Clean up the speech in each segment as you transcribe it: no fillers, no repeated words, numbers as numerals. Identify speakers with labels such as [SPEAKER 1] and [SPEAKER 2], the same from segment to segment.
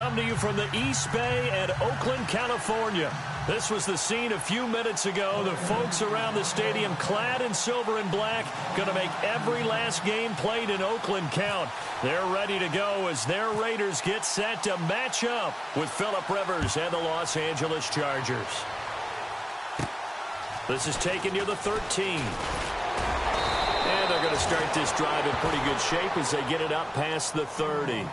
[SPEAKER 1] Come to you from the East Bay and Oakland, California. This was the scene a few minutes ago. The folks around the stadium clad in silver and black going to make every last game played in Oakland count. They're ready to go as their Raiders get set to match up with Phillip Rivers and the Los Angeles Chargers. This is taken near the 13. And they're going to start this drive in pretty good shape as they get it up past the 30.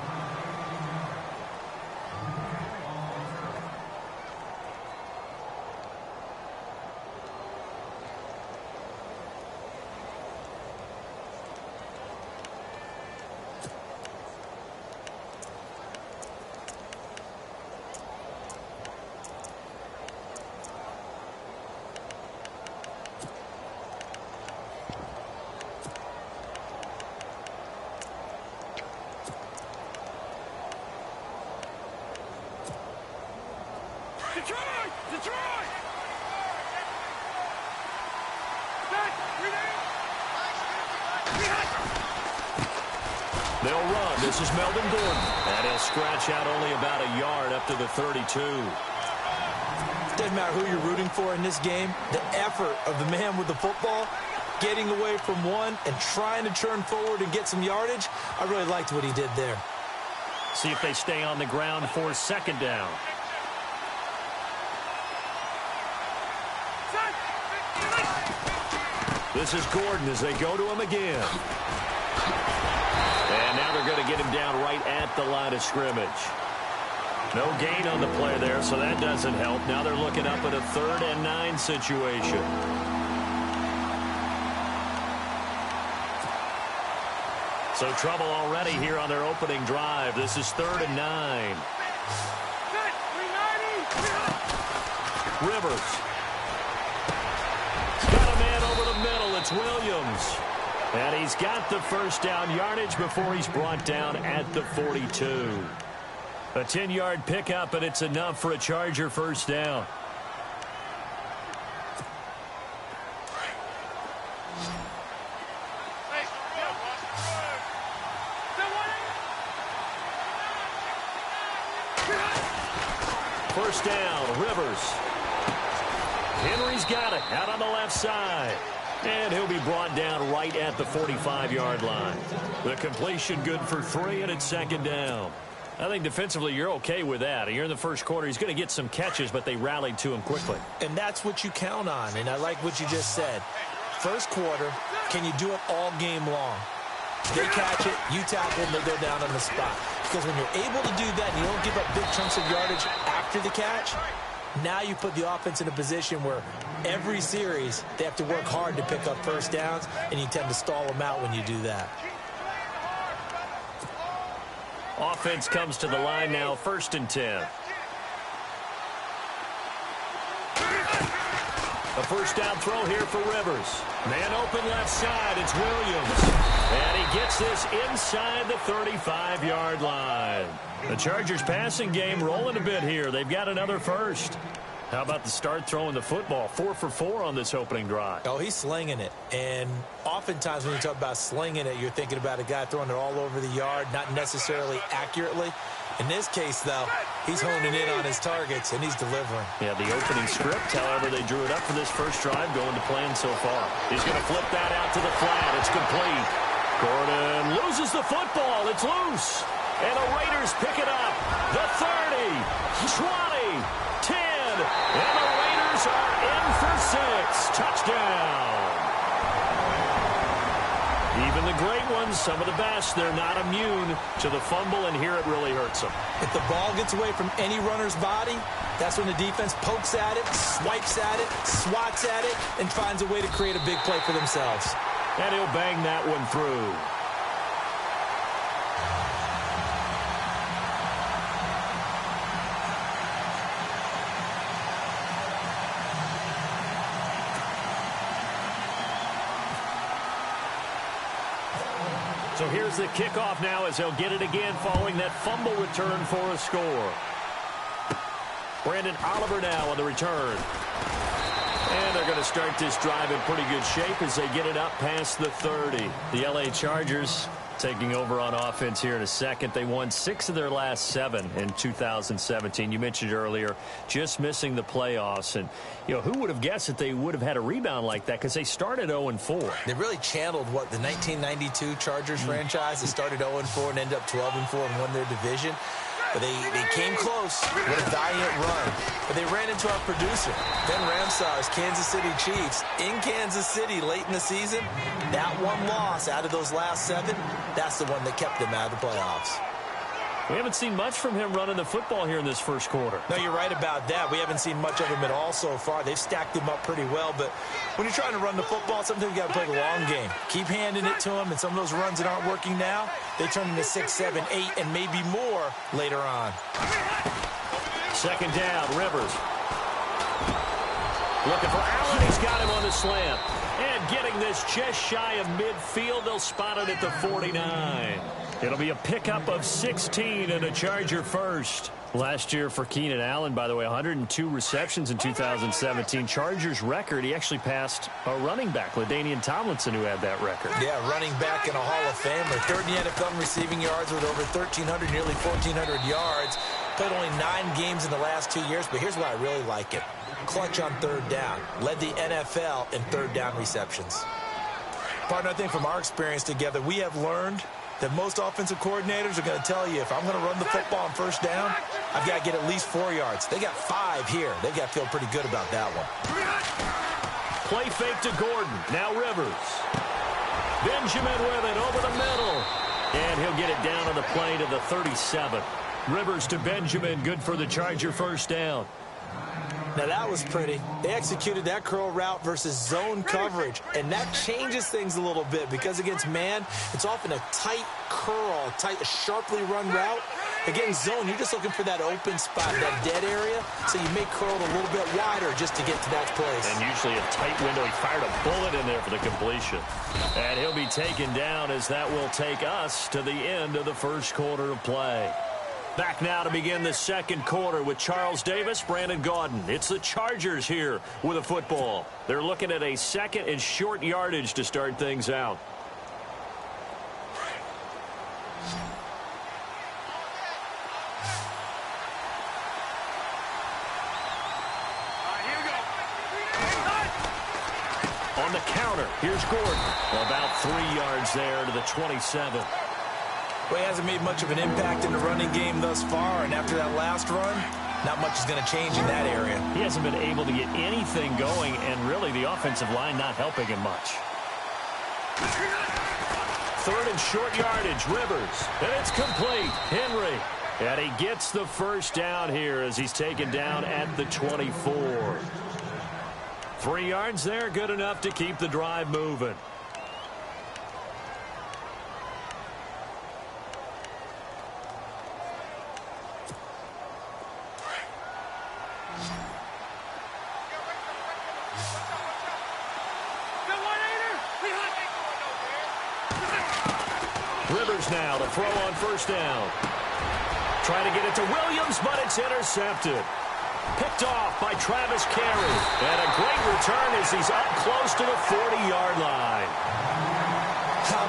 [SPEAKER 2] They'll run. This is Melvin Gordon. And he'll scratch out only about a yard up to the 32.
[SPEAKER 3] Doesn't matter who you're rooting for in this game. The effort of the man with the football, getting away from one and trying to turn forward and get some yardage, I really liked what he did there.
[SPEAKER 1] See if they stay on the ground for second down.
[SPEAKER 2] This is Gordon as they go to him again. And now they're going to get him down right at the line of scrimmage.
[SPEAKER 1] No gain on the play there, so that doesn't help. Now they're looking up at a 3rd and 9 situation. So trouble already here on their opening drive. This is 3rd and 9. Rivers. Got a man over the middle. It's Williams. And he's got the first down yardage before he's brought down at the 42. A 10-yard pickup, and it's enough for a Charger first down. First down, Rivers. Henry's got it out on the left side. And he'll be brought down right at the 45-yard line. The completion good for 3, and it's second down. I think defensively you're okay with that. You're in the first quarter. He's going to get some catches, but they rallied to him quickly.
[SPEAKER 3] And that's what you count on, and I like what you just said. First quarter, can you do it all game long? They catch it, you tackle them, they're down on the spot. Because when you're able to do that and you don't give up big chunks of yardage after the catch, now you put the offense in a position where every series they have to work hard to pick up first downs, and you tend to stall them out when you do that.
[SPEAKER 1] Offense comes to the line now, 1st and 10. A first down throw here for Rivers. Man open left side, it's Williams. And he gets this inside the 35-yard line. The Chargers passing game rolling a bit here. They've got another first. How about the start throwing the football? 4 for 4 on this opening drive.
[SPEAKER 3] Oh, he's slinging it. And oftentimes when you talk about slinging it, you're thinking about a guy throwing it all over the yard, not necessarily accurately. In this case, though, he's honing in on his targets, and he's delivering.
[SPEAKER 1] Yeah, the opening script, however, they drew it up for this first drive, going to plan so far. He's going to flip that out to the flat. It's complete. Gordon loses the football. It's loose. And the Raiders pick it up. The 30, 20, 10. And the Raiders are in for 6. Touchdown. Even the great ones, some of the best, they're not immune to the fumble, and here it really hurts them.
[SPEAKER 3] If the ball gets away from any runner's body, that's when the defense pokes at it, swipes at it, swats at it, and finds a way to create a big play for themselves.
[SPEAKER 1] And he'll bang that one through. So here's the kickoff now as they'll get it again following that fumble return for a score. Brandon Oliver now on the return. And they're going to start this drive in pretty good shape as they get it up past the 30. The L.A. Chargers taking over on offense here in a second. They won 6 of their last 7 in 2017. You mentioned earlier just missing the playoffs. And, you know, who would have guessed that they would have had a rebound like that because they started 0-4.
[SPEAKER 3] They really channeled, what, the 1992 Chargers franchise. They started 0-4 and ended up 12-4 and won their division. But they came close with a valiant run. But they ran into our producer, Ben Ramsar's Kansas City Chiefs, in Kansas City late in the season. That one loss out of those last 7, that's the one that kept them out of the playoffs.
[SPEAKER 1] We haven't seen much from him running the football here in this first quarter.
[SPEAKER 3] No, you're right about that. We haven't seen much of him at all so far. They've stacked him up pretty well, but when you're trying to run the football, sometimes you got to play the long game. Keep handing it to him, and some of those runs that aren't working now, they turn into 6, 7, 8, and maybe more later on.
[SPEAKER 1] Second down, Rivers. Looking for Allen. He's got him on the slant. And getting this just shy of midfield. They'll spot it at the 49. It'll be a pickup of 16 and a Charger first. Last year for Keenan Allen, by the way, 102 receptions in 2017. Chargers record, he actually passed a running back, LaDainian Tomlinson, who had that record.
[SPEAKER 3] Yeah, running back and a Hall of Famer. Third in the NFL in receiving yards with over 1,300, nearly 1,400 yards. Played only 9 games in the last 2 years, but here's why I really like it. Clutch on third down. Led the NFL in third down receptions. Partner, I think from our experience together, we have learned that most offensive coordinators are going to tell you, if I'm going to run the football on first down, I've got to get at least 4 yards. They got 5 here. They've got to feel pretty good about that one.
[SPEAKER 1] Play fake to Gordon. Now Rivers. Benjamin with it over the middle. And he'll get it down on the play to the 37. Rivers to Benjamin. Good for the Charger first down.
[SPEAKER 3] Now, that was pretty. They executed that curl route versus zone coverage, and that changes things a little bit because against man, it's often a tight curl, a sharply run route. Against zone, you're just looking for that open spot, that dead area, so you may curl it a little bit wider just to get to that place.
[SPEAKER 1] And usually a tight window. He fired a bullet in there for the completion. And he'll be taken down as that will take us to the end of the first quarter of play. Back now to begin the second quarter with Charles Davis, Brandon Gaudin. It's the Chargers here with a football. They're looking at a second and short yardage to start things out. On the counter, here's Gordon. About 3 yards there to the 27.
[SPEAKER 3] Well, he hasn't made much of an impact in the running game thus far, and after that last run, not much is going to change in that area.
[SPEAKER 1] He hasn't been able to get anything going, and really the offensive line not helping him much. Third and short yardage, Rivers, and it's complete. Henry, and he gets the first down here as he's taken down at the 24. 3 yards there, good enough to keep the drive moving. Rivers now to throw on first down. Trying to get it to Williams, but it's intercepted. Picked off by Travis Carey. And a great return as he's up close to the 40-yard line.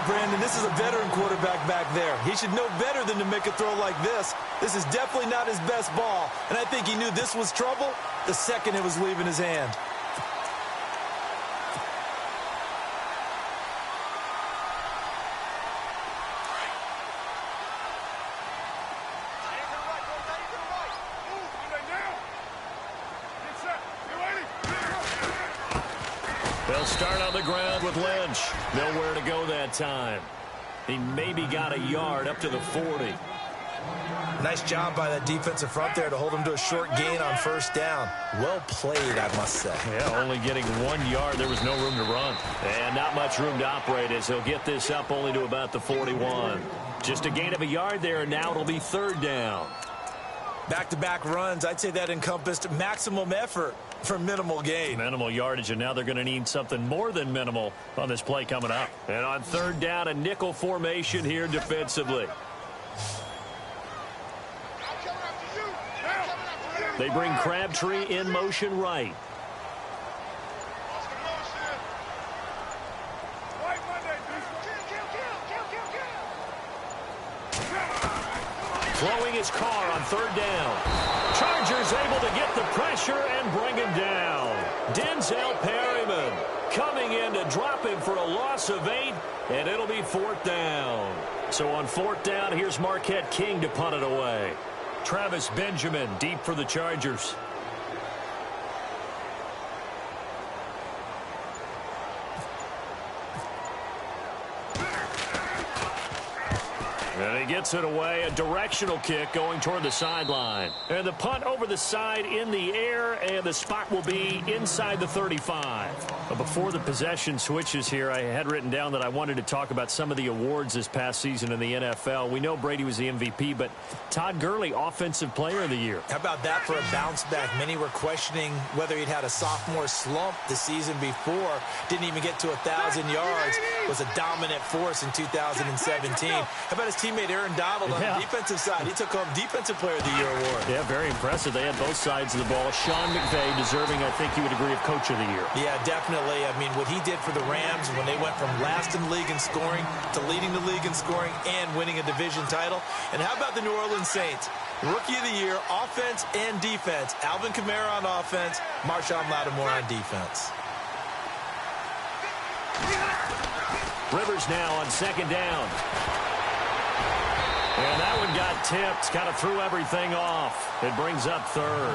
[SPEAKER 3] Brandon, this is a veteran quarterback back there. He should know better than to make a throw like this. This is definitely not his best ball. And I think he knew this was trouble the second it was leaving his hand.
[SPEAKER 1] They'll start on the ground with Lynch. Nowhere to go that time. He maybe got a yard up to the 40.
[SPEAKER 3] Nice job by that defensive front there to hold him to a short gain on first down. Well played, I must say.
[SPEAKER 1] Yeah, only getting 1 yard. There was no room to run. And not much room to operate as he'll get this up only to about the 41. Just a gain of a yard there, and now it'll be third down.
[SPEAKER 3] Back-to-back runs, I'd say that encompassed maximum effort for minimal gain.
[SPEAKER 1] Minimal yardage, and now they're going to need something more than minimal on this play coming up. And on third down, a nickel formation here defensively. They bring Crabtree in motion right. flowing his car on third down. Chargers able to get the pressure and bring him down. Denzel Perryman coming in to drop him for a loss of 8, and it'll be fourth down. So on fourth down, here's Marquette King to punt it away. Travis Benjamin deep for the Chargers. And he gets it away, a directional kick going toward the sideline. And the punt over the side in the air, and the spot will be inside the 35. But before the possession switches here, I had written down that I wanted to talk about some of the awards this past season in the NFL. We know Brady was the MVP, but Todd Gurley, Offensive Player of the Year.
[SPEAKER 3] How about that for a bounce back? Many were questioning whether he'd had a sophomore slump the season before. Didn't even get to 1,000 yards. Was a dominant force in 2017. How about his teammate Aaron Donald on the defensive side? He took home Defensive Player of the Year award.
[SPEAKER 1] Yeah, very impressive. They had both sides of the ball. Sean McVay deserving, I think you would agree, of Coach of the Year.
[SPEAKER 3] Yeah, definitely. I mean, what he did for the Rams when they went from last in the league in scoring to leading the league in scoring and winning a division title. And how about the New Orleans Saints? Rookie of the Year, offense and defense. Alvin Kamara on offense, Marshawn Lattimore on defense.
[SPEAKER 1] Rivers now on second down. And that one got tipped, kind of threw everything off. It brings up third.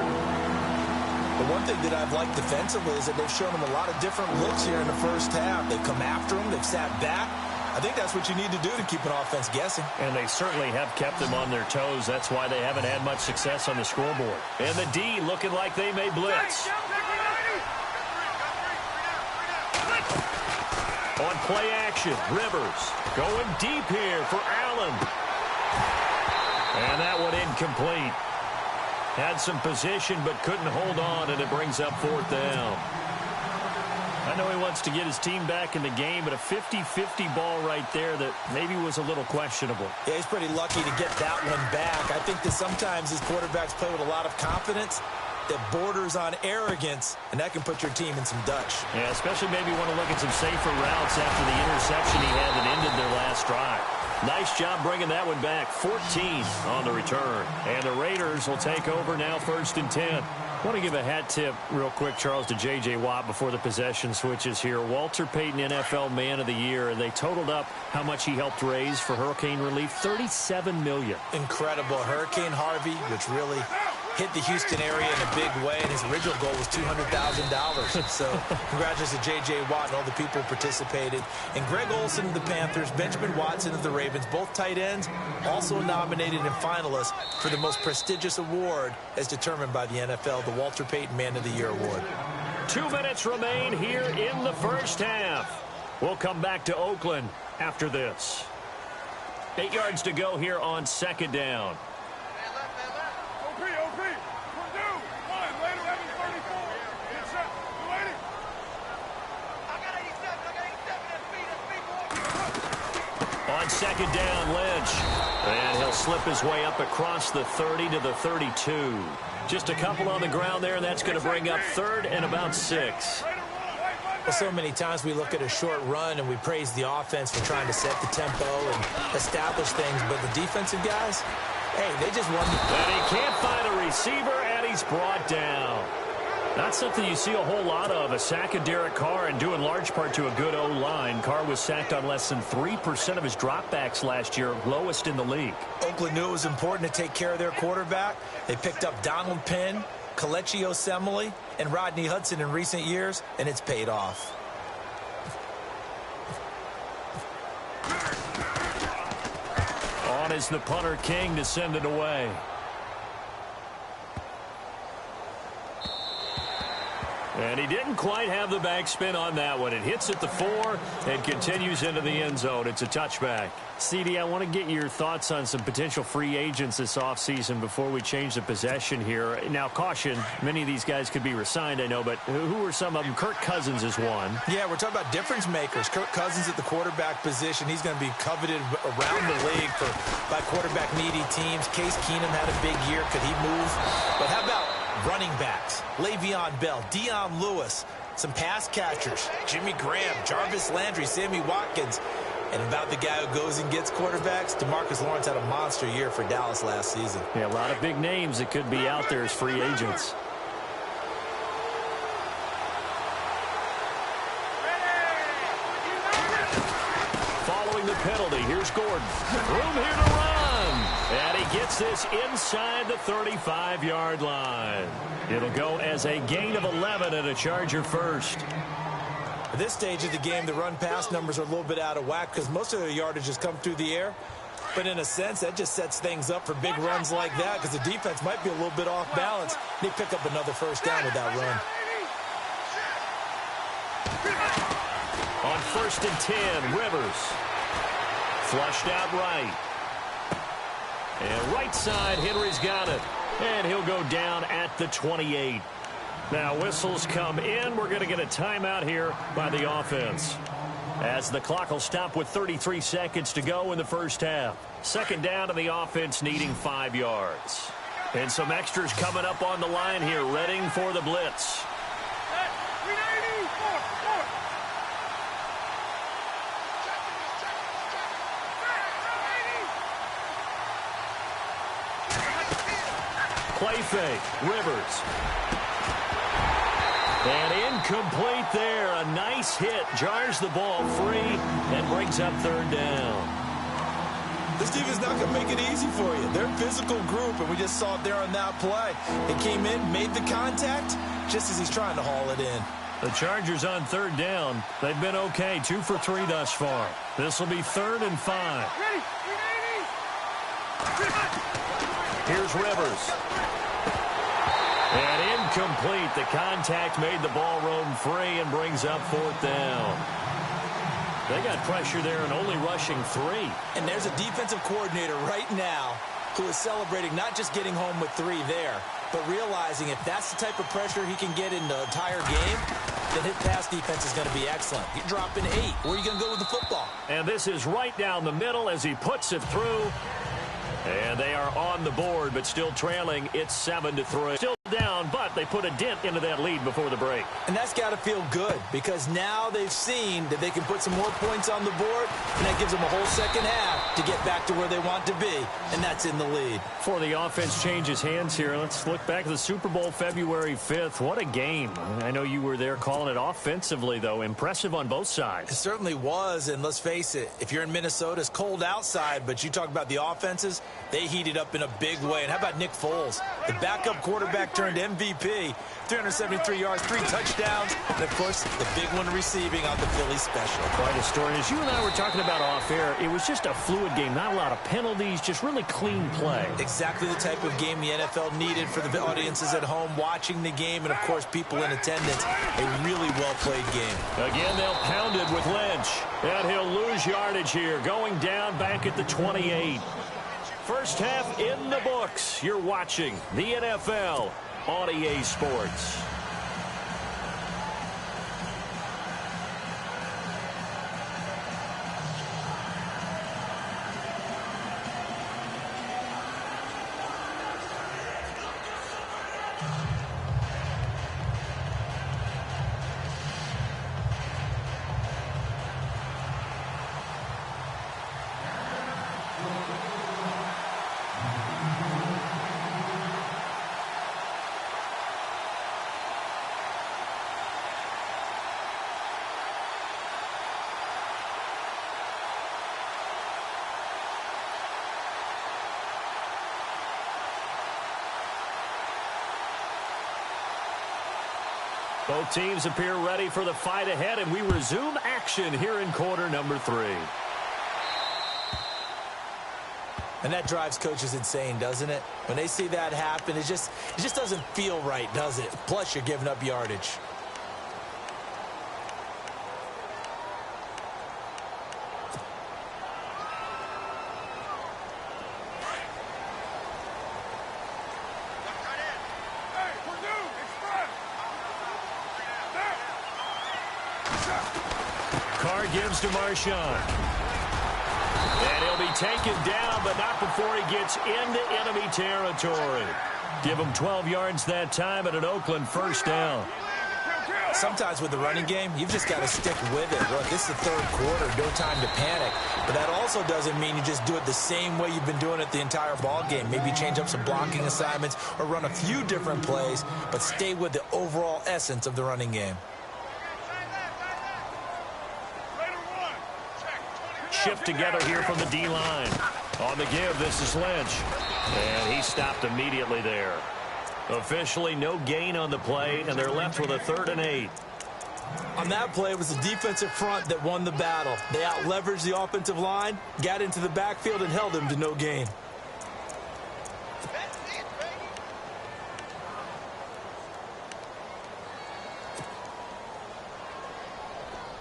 [SPEAKER 3] The one thing that I've liked defensively is that they've shown him a lot of different looks here in the first half. They've come after him. They've sat back. I think that's what you need to do to keep an offense guessing.
[SPEAKER 1] And they certainly have kept them on their toes. That's why they haven't had much success on the scoreboard. And the D looking like they may blitz. On play action, Rivers going deep here for Allen. And that one incomplete. Had some position but couldn't hold on, and it brings up fourth down. I know he wants to get his team back in the game, but a 50-50 ball right there that maybe was a little questionable.
[SPEAKER 3] Yeah, he's pretty lucky to get that one back. I think that sometimes his quarterbacks play with a lot of confidence that borders on arrogance, and that can put your team in some Dutch.
[SPEAKER 1] Yeah, especially maybe want to look at some safer routes after the interception he had that ended their last drive. Nice job bringing that one back. 14 on the return. And the Raiders will take over now, 1st and 10. I want to give a hat tip real quick, Charles, to J.J. Watt before the possession switches here. Walter Payton, NFL Man of the Year, and they totaled up how much he helped raise for hurricane relief, $37 million.
[SPEAKER 3] Incredible. Hurricane Harvey, which really hit the Houston area in a big way, and his original goal was $200,000. So congratulations to J.J. Watt and all the people who participated. And Greg Olsen of the Panthers, Benjamin Watson of the Ravens, both tight ends, also nominated and finalists for the most prestigious award as determined by the NFL, the Walter Payton Man of the Year Award.
[SPEAKER 1] 2 minutes remain here in the first half. We'll come back to Oakland after this. 8 yards to go here on second down. On second down, Lynch. And he'll slip his way up across the 30 to the 32. Just a couple on the ground there, and that's going to bring up 3rd and about 6.
[SPEAKER 3] Well, so many times we look at a short run and we praise the offense for trying to set the tempo and establish things, but the defensive guys, hey, they just won.
[SPEAKER 1] And he can't find a receiver, and he's brought down. Not something you see a whole lot of, a sack of Derek Carr, and due in large part to a good O-line. Carr was sacked on less than 3% of his dropbacks last year, lowest in the league.
[SPEAKER 3] Oakland knew it was important to take care of their quarterback. They picked up Donald Penn, Kelechi Osemele, and Rodney Hudson in recent years, and it's paid off.
[SPEAKER 1] On is the punter, King, to send it away. And he didn't quite have the backspin on that one. It hits at the 4 and continues into the end zone. It's a touchback. CD, I want to get your thoughts on some potential free agents this offseason before we change the possession here. Now, caution, many of these guys could be re-signed, I know, but who are some of them? Kirk Cousins is one.
[SPEAKER 3] Yeah, we're talking about difference makers. Kirk Cousins at the quarterback position. He's going to be coveted around the league by quarterback-needy teams. Case Keenum had a big year. Could he move? But how about running backs? Le'Veon Bell, Dion Lewis, some pass catchers, Jimmy Graham, Jarvis Landry, Sammy Watkins. And about the guy who goes and gets quarterbacks, DeMarcus Lawrence had a monster year for Dallas last season.
[SPEAKER 1] Yeah, a lot of big names that could be out there as free agents. Following the penalty, here's Gordon. Room here to run. And he gets this inside the 35-yard line. It'll go as a gain of 11 and a Charger first.
[SPEAKER 3] At this stage of the game, the run-pass numbers are a little bit out of whack because most of their yardage has come through the air. But in a sense, that just sets things up for big runs like that because the defense might be a little bit off balance. They pick up another first down with that run.
[SPEAKER 1] On 1st and 10, Rivers. Flushed out right. And right side, Henry's got it. And he'll go down at the 28. Now whistles come in. We're going to get a timeout here by the offense, as the clock will stop with 33 seconds to go in the first half. Second down to the offense, needing 5 yards. And some extras coming up on the line here, readying for the blitz. Play fake, Rivers. And incomplete there. A nice hit. Jars the ball free and brings up 3rd down.
[SPEAKER 3] This defense not going to make it easy for you. They're a physical group, and we just saw it there on that play. It came in, made the contact, just as he's trying to haul it in.
[SPEAKER 1] The Chargers on 3rd down. They've been okay, 2 for 3 thus far. This will be 3rd and 5. Here's Rivers. And incomplete. The contact made the ball roam free and brings up 4th down. They got pressure there and only rushing 3.
[SPEAKER 3] And there's a defensive coordinator right now who is celebrating not just getting home with 3 there, but realizing if that's the type of pressure he can get in the entire game, then his pass defense is going to be excellent. You're dropping 8. Where are you going to go with the football?
[SPEAKER 1] And this is right down the middle as he puts it through. And they are on the board, but still trailing. It's 7-3. Still down, but they put a dent into that lead before the break.
[SPEAKER 3] And that's got to feel good because now they've seen that they can put some more points on the board, and that gives them a whole second half to get back to where they want to be, and that's in the lead.
[SPEAKER 1] Before the offense changes hands here, let's look back at the Super Bowl February 5th. What a game. I know you were there calling it offensively, though. Impressive on both sides.
[SPEAKER 3] It certainly was, and let's face it, if you're in Minnesota, it's cold outside, but you talk about the offenses, they heated up in a big way. And how about Nick Foles? The backup quarterback turned MVP, 373 yards, 3 touchdowns, and, of course, the big one receiving on the Philly special.
[SPEAKER 1] Quite a story. As you and I were talking about off air, it was just a fluid game, not a lot of penalties, just really clean play.
[SPEAKER 3] Exactly the type of game the NFL needed for the audiences at home watching the game and, of course, people in attendance. A really well-played game.
[SPEAKER 1] Again, they'll pound it with Lynch, and he'll lose yardage here, going down back at the 28. First half in the books. You're watching the NFL on EA Sports. Both teams appear ready for the fight ahead, and we resume action here in quarter number 3.
[SPEAKER 3] And that drives coaches insane, doesn't it? When they see that happen, it just doesn't feel right, does it? Plus, you're giving up yardage.
[SPEAKER 1] Carr gives to Marshawn. And he'll be taken down, but not before he gets into enemy territory. Give him 12 yards that time at an Oakland first down.
[SPEAKER 3] Sometimes with the running game, you've just got to stick with it. Look, this is the third quarter, no time to panic. But that also doesn't mean you just do it the same way you've been doing it the entire ball game. Maybe change up some blocking assignments or run a few different plays, but stay with the overall essence of the running game.
[SPEAKER 1] Shift together here from the D-line. On the give, this is Lynch. And he stopped immediately there. Officially, no gain on the play, and they're left with a 3rd and 8.
[SPEAKER 3] On that play, it was the defensive front that won the battle. They out-leveraged the offensive line, got into the backfield, and held him to no gain.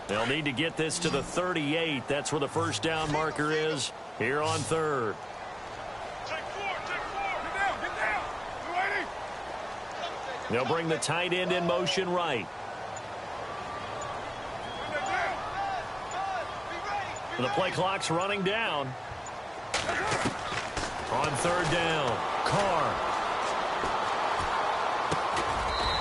[SPEAKER 1] They'll need to get this to the 38. That's where the first down marker is here on 3rd. They'll bring the tight end in motion right. The play clock's running down. On 3rd down, Carr.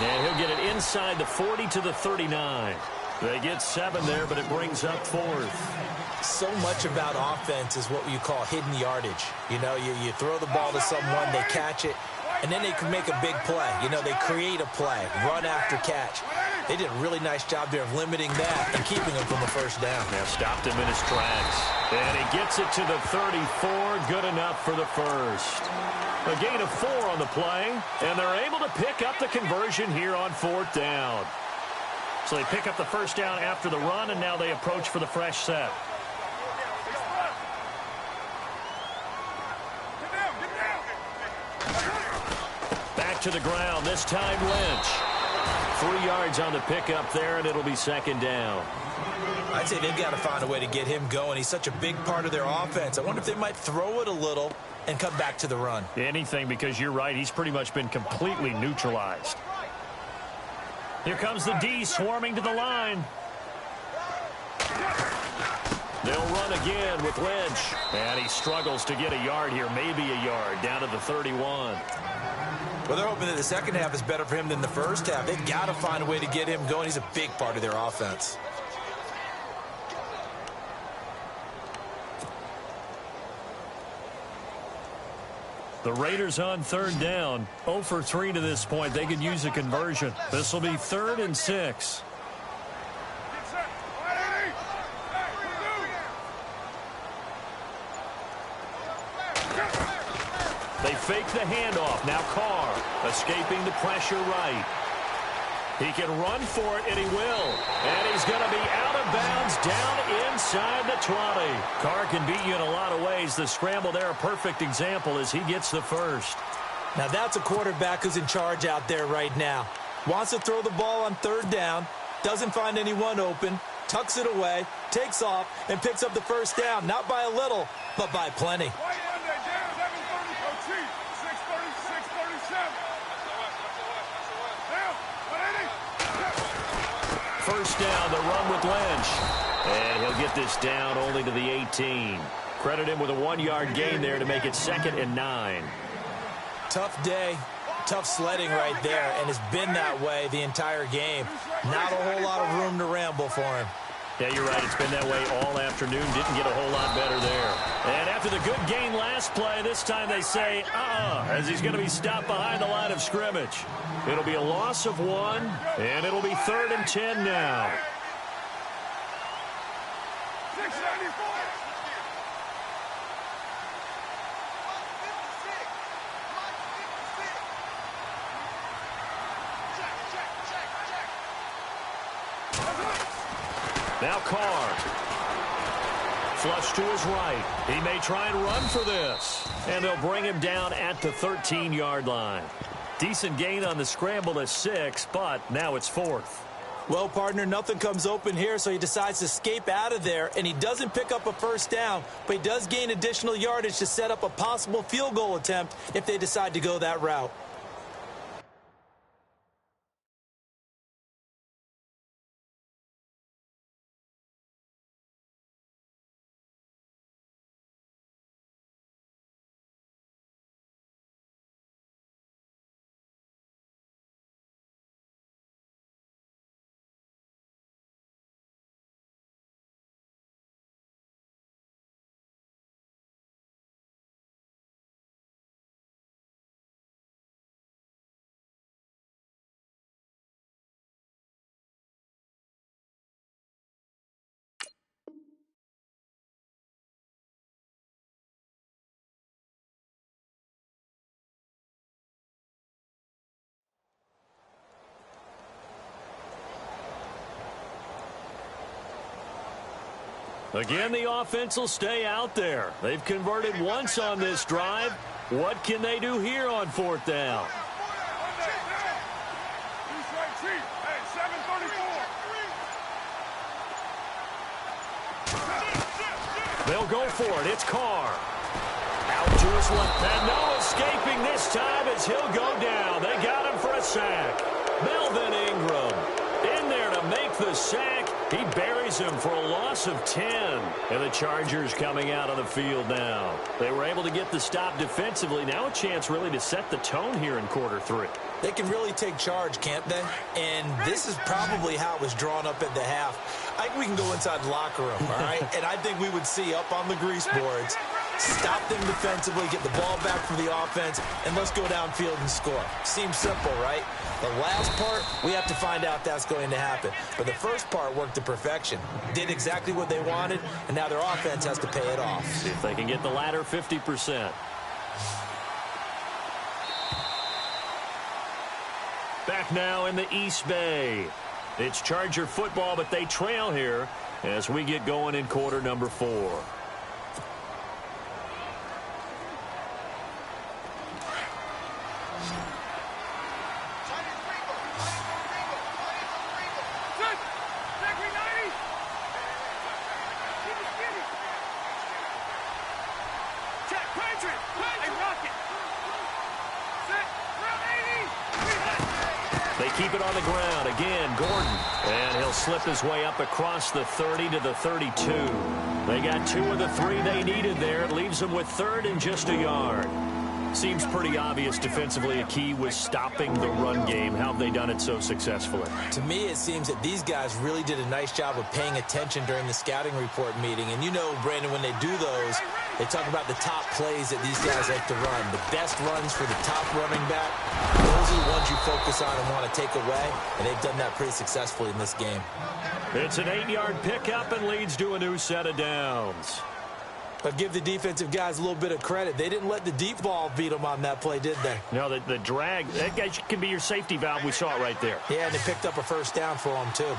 [SPEAKER 1] And he'll get it inside the 40 to the 39. They get 7 there, but it brings up 4th.
[SPEAKER 3] So much about offense is what you call hidden yardage. You know, you throw the ball to someone, they catch it, and then they can make a big play. You know, they create a play, run after catch. They did a really nice job there of limiting that and keeping him from the first down.
[SPEAKER 1] Now stopped him in his tracks. And he gets it to the 34. Good enough for the first. A gain of 4 on the play, and they're able to pick up the conversion here on 4th down. So they pick up the first down after the run, and now they approach for the fresh set. Back to the ground, this time Lynch. 3 yards on the pickup there, and it'll be 2nd down.
[SPEAKER 3] I'd say they've got to find a way to get him going. He's such a big part of their offense. I wonder if they might throw it a little and come back to the run.
[SPEAKER 1] Anything, because you're right, he's pretty much been completely neutralized. Here comes the D swarming to the line. They'll run again with Lynch. And he struggles to get a yard here, maybe a yard, down to the 31.
[SPEAKER 3] Well, they're hoping that the second half is better for him than the first half. They've got to find a way to get him going. He's a big part of their offense.
[SPEAKER 1] The Raiders on 3rd down. 0 for 3 to this point. They could use a conversion. This will be 3rd and 6. They fake the handoff. Now Carr escaping the pressure right. He can run for it, and he will. And he's going to be out of bounds down inside the 20. Carr can beat you in a lot of ways. The scramble there, a perfect example as he gets the first.
[SPEAKER 3] Now that's a quarterback who's in charge out there right now. Wants to throw the ball on 3rd down, doesn't find anyone open, tucks it away, takes off, and picks up the first down. Not by a little, but by plenty.
[SPEAKER 1] First down, the run with Lynch. And he'll get this down only to the 18. Credit him with a 1-yard gain there to make it 2nd and 9.
[SPEAKER 3] Tough day, tough sledding right there, and it's been that way the entire game. Not a whole lot of room to ramble for him.
[SPEAKER 1] Yeah, you're right. It's been that way all afternoon. Didn't get a whole lot better there. And after the good gain last play, this time they say, as he's going to be stopped behind the line of scrimmage. It'll be a loss of 1, and it'll be 3rd and 10 now. Now Carr. Flush to his right. He may try and run for this. And they'll bring him down at the 13-yard line. Decent gain on the scramble to 6, but now it's 4th.
[SPEAKER 3] Well, partner, nothing comes open here, so he decides to escape out of there, and he doesn't pick up a first down, but he does gain additional yardage to set up a possible field goal attempt if they decide to go that route.
[SPEAKER 1] Again, the offense will stay out there. They've converted once on this drive. What can they do here on 4th down? They'll go for it. It's Carr. Out to his left. And no escaping this time as he'll go down. They got him for a sack. Melvin Ingram in there to make the sack. He buries him for a loss of 10. And the Chargers coming out on the field now. They were able to get the stop defensively. Now a chance really to set the tone here in quarter 3.
[SPEAKER 3] They can really take charge, can't they? And this is probably how it was drawn up at the half. I think we can go inside the locker room, all right? And I think we would see up on the grease boards, stop them defensively, get the ball back from the offense, and let's go downfield and score. Seems simple, right? The last part, we have to find out that's going to happen. But the first part worked to perfection. Did exactly what they wanted, and now their offense has to pay it off.
[SPEAKER 1] See if they can get the latter 50%. Back now in the East Bay. It's Charger football, but they trail here as we get going in quarter number 4. Keep it on the ground. Again, Gordon. And he'll slip his way up across the 30 to the 32. They got 2 of the 3 they needed there. It leaves them with 3rd and just a yard. Seems pretty obvious defensively a key was stopping the run game. How have they done it so successfully?
[SPEAKER 3] To me, it seems that these guys really did a nice job of paying attention during the scouting report meeting. And you know, Brandon, when they do those, they talk about the top plays that these guys like to run. The best runs for the top running back, those are the ones you focus on and want to take away. And they've done that pretty successfully in this game.
[SPEAKER 1] It's an 8-yard pickup and leads to a new set of downs.
[SPEAKER 3] But give the defensive guys a little bit of credit. They didn't let the deep ball beat them on that play, did they?
[SPEAKER 1] No, the drag, that guy can be your safety valve. We saw it right there.
[SPEAKER 3] Yeah, and they picked up a first down for them, too.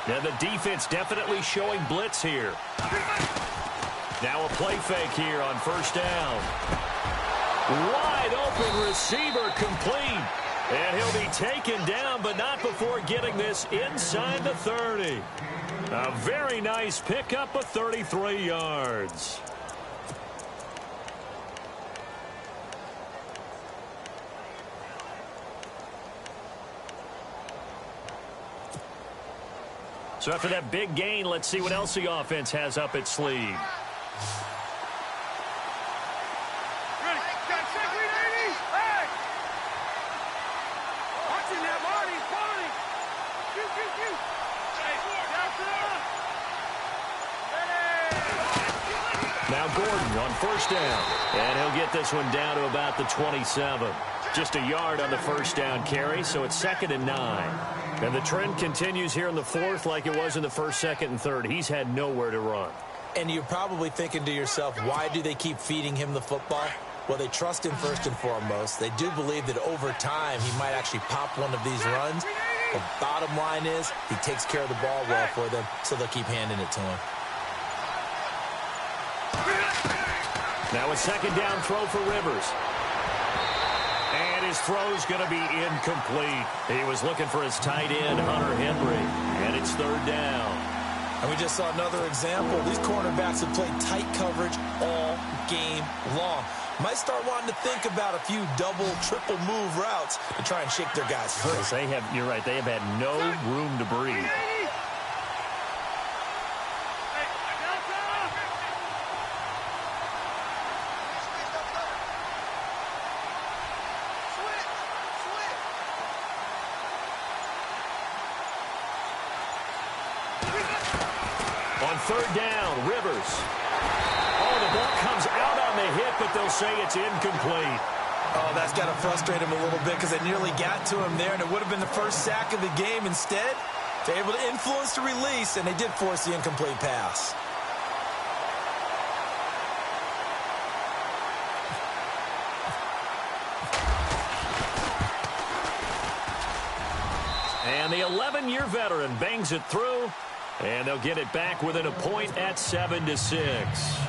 [SPEAKER 1] Now the defense definitely showing blitz here. Now a play fake here on first down. Wide open receiver complete. And he'll be taken down, but not before getting this inside the 30. A very nice pickup of 33 yards. So after that big gain, let's see what else the offense has up its sleeve. Now Gordon on first down. And he'll get this one down to about the 27. Just a yard on the first down carry, so it's 2nd and 9. And the trend continues here in the 4th like it was in the 1st, 2nd, and 3rd. He's had nowhere to run.
[SPEAKER 3] And you're probably thinking to yourself, why do they keep feeding him the football? Well, they trust him first and foremost. They do believe that over time he might actually pop one of these runs. The bottom line is he takes care of the ball well for them, so they'll keep handing it to him.
[SPEAKER 1] Now a 2nd down throw for Rivers. And his throw's going to be incomplete. He was looking for his tight end, Hunter Henry. And it's 3rd down.
[SPEAKER 3] And we just saw another example. These cornerbacks have played tight coverage all game long. Might start wanting to think about a few double, triple move routes to try and shake their guys free.
[SPEAKER 1] They have, you're right, they have had no room to breathe. On 3rd down, Rivers. Oh, the ball comes out on the hit, but they'll say it's incomplete.
[SPEAKER 3] Oh, that's got to frustrate him a little bit because they nearly got to him there, and it would have been the first sack of the game. Instead, they're able to influence the release, and they did force the incomplete pass.
[SPEAKER 1] And the 11-year veteran bangs it through. And they'll get it back within a point at 7-6.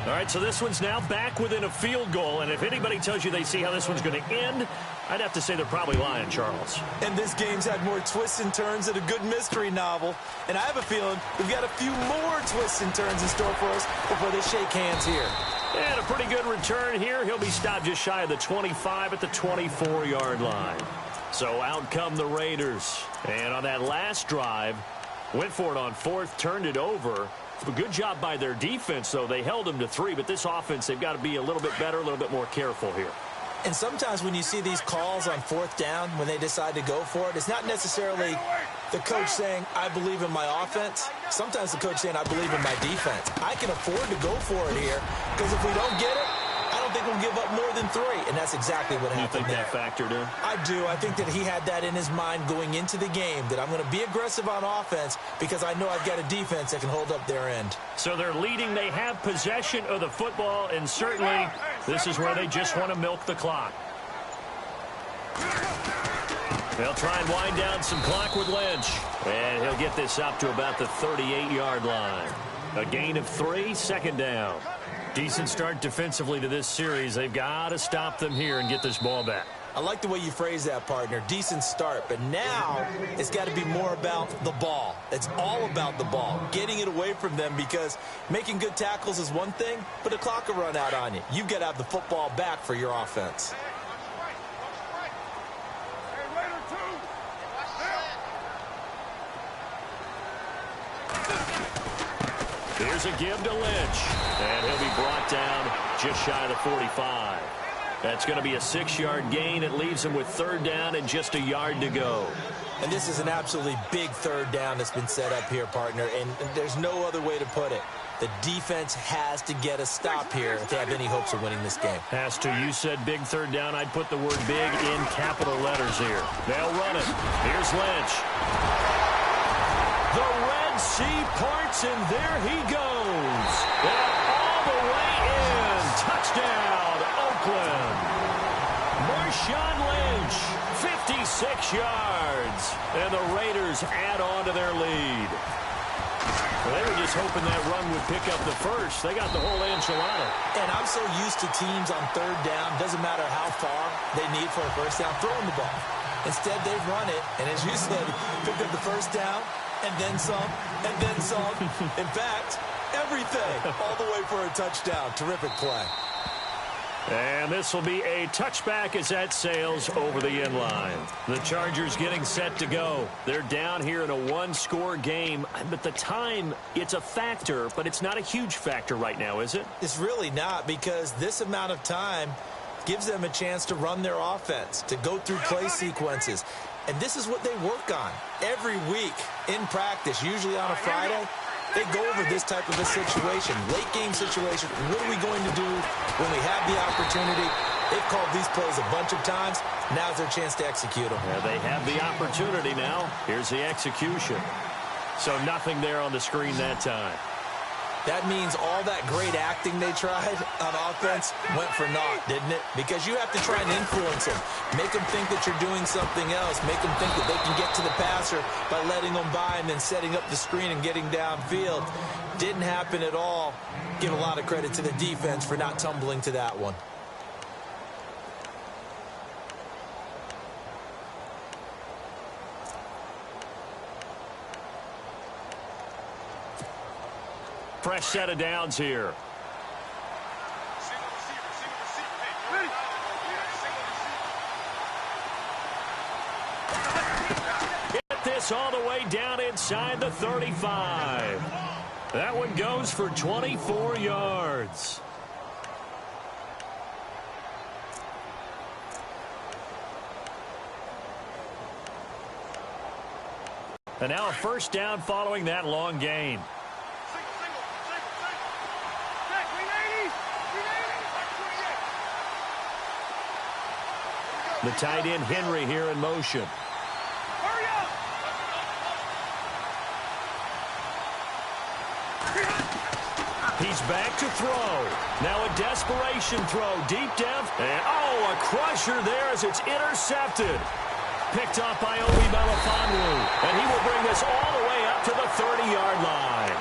[SPEAKER 1] All right, so this one's now back within a field goal, and if anybody tells you they see how this one's going to end, I'd have to say they're probably lying, Charles.
[SPEAKER 3] And this game's had more twists and turns than a good mystery novel, and I have a feeling we've got a few more twists and turns in store for us before they shake hands here.
[SPEAKER 1] And a pretty good return here. He'll be stopped just shy of the 25 at the 24-yard line. So out come the Raiders. And on that last drive, went for it on fourth, turned it over. A good job by their defense, though. They held them to 3, but this offense, they've got to be a little bit better, a little bit more careful here.
[SPEAKER 3] And sometimes when you see these calls on fourth down, when they decide to go for it, it's not necessarily the coach saying, I believe in my offense. Sometimes the coach saying, I believe in my defense. I can afford to go for it here, because if we don't get it, I don't think we'll give up more than 3, and that's exactly what happened there.
[SPEAKER 1] You think that factored in?
[SPEAKER 3] I do. I think that he had that in his mind going into the game, that I'm going to be aggressive on offense because I know I've got a defense that can hold up their end.
[SPEAKER 1] So they're leading. They have possession of the football, and certainly this is where they just want to milk the clock. They'll try and wind down some clock with Lynch, and he'll get this up to about the 38-yard line. A gain of 3, second down. Decent start defensively to this series. They've got to stop them here and get this ball back.
[SPEAKER 3] I like the way you phrase that, partner. Decent start, but now it's got to be more about the ball. It's all about the ball, getting it away from them, because making good tackles is one thing, but the clock will run out on you. You've got to have the football back for your offense.
[SPEAKER 1] Here's a give to Lynch, and he'll be brought down just shy of the 45. That's going to be a 6-yard gain. It leaves him with third down and just a yard to go.
[SPEAKER 3] And this is an absolutely big third down that's been set up here, partner, and there's no other way to put it. The defense has to get a stop here if they have any hopes of winning this game.
[SPEAKER 1] Has to. You said big third down. I'd put the word big in capital letters here. They'll run it. Here's Lynch. The Red Sea parts, and there he goes. And all the way in. Touchdown, Oakland. Marshawn Lynch, 56 yards. And the Raiders add on to their lead. Well, they were just hoping that run would pick up the first. They got the whole enchilada.
[SPEAKER 3] And I'm so used to teams on third down, doesn't matter how far they need for a first down, throwing the ball. Instead, they've run it, and as you said, picked up the first down, and then some, and then some. In fact, everything, all the way for a touchdown. Terrific play.
[SPEAKER 1] And this will be a touchback as that sails over the end line. The Chargers getting set to go. They're down here in a one-score game. But the time, it's a factor, but it's not a huge factor right now, is it?
[SPEAKER 3] It's really not, because this amount of time gives them a chance to run their offense, to go through play sequences. And this is what they work on every week in practice, usually on a Friday. They go over this type of a situation, late-game situation. What are we going to do when we have the opportunity? They've called these plays a bunch of times. Now's their chance to execute them.
[SPEAKER 1] Yeah, they have the opportunity now. Here's the execution. So nothing there on the screen that time.
[SPEAKER 3] That means all that great acting they tried on offense went for naught, didn't it? Because you have to try and influence them. Make them think that you're doing something else. Make them think that they can get to the passer by letting them by and then setting up the screen and getting downfield. Didn't happen at all. Give a lot of credit to the defense for not tumbling to that one.
[SPEAKER 1] Fresh set of downs here. Get this all the way down inside the 35. That one goes for 24 yards. And now a first down following that long gain. The tight end, Henry, here in motion.
[SPEAKER 2] Hurry up!
[SPEAKER 1] He's back to throw. Now a desperation throw, deep depth. And, oh, a crusher there as it's intercepted. Picked off by Obi Melifonwu. And he will bring this all the way to the 30-yard line.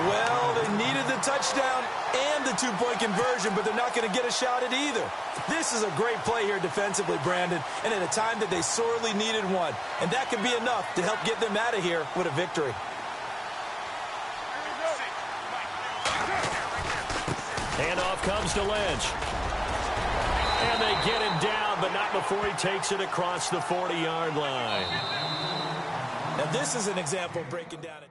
[SPEAKER 3] Well, they needed the touchdown and the two-point conversion, but they're not going to get a shot at either. This is a great play here defensively, Brandon, and at a time that they sorely needed one. And that could be enough to help get them out of here with a victory.
[SPEAKER 1] Handoff comes to Lynch. And they get him down, but not before he takes it across the 40-yard line.
[SPEAKER 3] Now, this is an example of breaking down it.